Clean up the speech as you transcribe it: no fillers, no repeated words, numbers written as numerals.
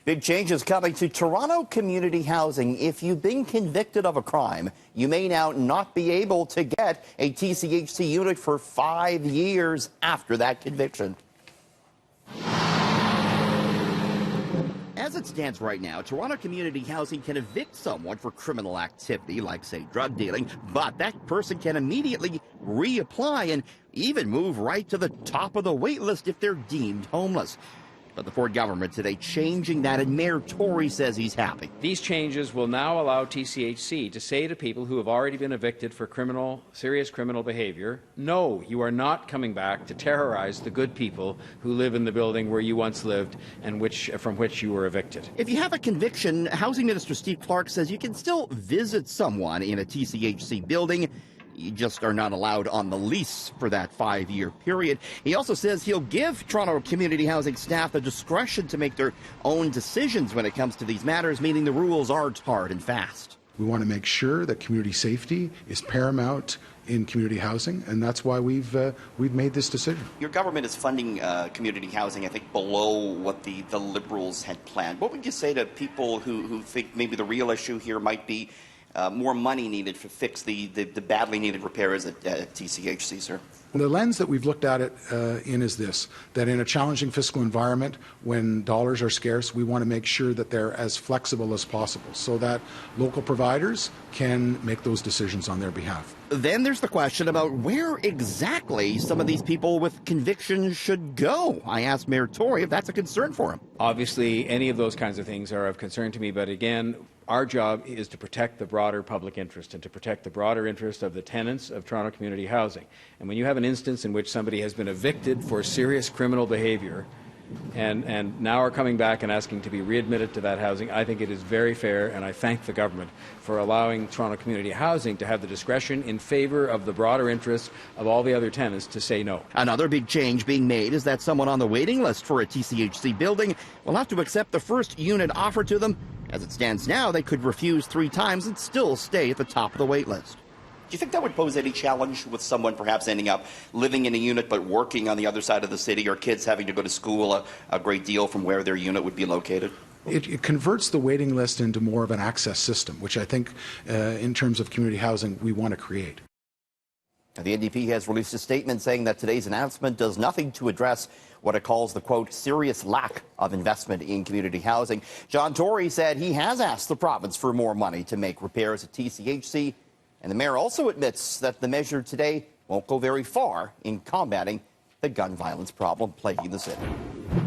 Big changes coming to Toronto community housing. If you've been convicted of a crime, you may now not be able to get a TCHC unit for 5 years after that conviction. As it stands right now, Toronto community housing can evict someone for criminal activity, like, say, drug dealing, but that person can immediately reapply and even move right to the top of the wait list if they're deemed homeless. But the Ford government today changing that, and Mayor Tory says he's happy. These changes will now allow TCHC to say to people who have already been evicted for serious criminal behavior, no, you are not coming back to terrorize the good people who live in the building where you once lived and from which you were evicted. If you have a conviction, Housing Minister Steve Clark says you can still visit someone in a TCHC building. You just are not allowed on the lease for that 5-year period. He also says he'll give Toronto community housing staff the discretion to make their own decisions when it comes to these matters, meaning the rules aren't hard and fast. We want to make sure that community safety is paramount in community housing, and that's why we've made this decision. Your government is funding community housing, I think, below what the Liberals had planned. What would you say to people who think maybe the real issue here might be more money needed to fix the badly needed repairs at TCHC, sir? The lens that we've looked at it in is this, that in a challenging fiscal environment, when dollars are scarce, we want to make sure that they're as flexible as possible so that local providers can make those decisions on their behalf. Then there's the question about where exactly some of these people with convictions should go. I asked Mayor Tory if that's a concern for him. Obviously, any of those kinds of things are of concern to me, but again, our job is to protect the broader public interest and to protect the broader interest of the tenants of Toronto community housing. And when you have an instance in which somebody has been evicted for serious criminal behavior and now are coming back and asking to be readmitted to that housing, I think it is very fair, and I thank the government for allowing Toronto community housing to have the discretion in favor of the broader interests of all the other tenants to say no. Another big change being made is that someone on the waiting list for a TCHC building will have to accept the first unit offered to them. As it stands now, they could refuse 3 times and still stay at the top of the wait list. Do you think that would pose any challenge with someone perhaps ending up living in a unit but working on the other side of the city, or kids having to go to school a great deal from where their unit would be located? It converts the waiting list into more of an access system, which I think in terms of community housing we want to create. The NDP has released a statement saying that today's announcement does nothing to address what it calls the, quote, serious lack of investment in community housing. John Tory said he has asked the province for more money to make repairs at TCHC, and the mayor also admits that the measure today won't go very far in combating the gun violence problem plaguing the city.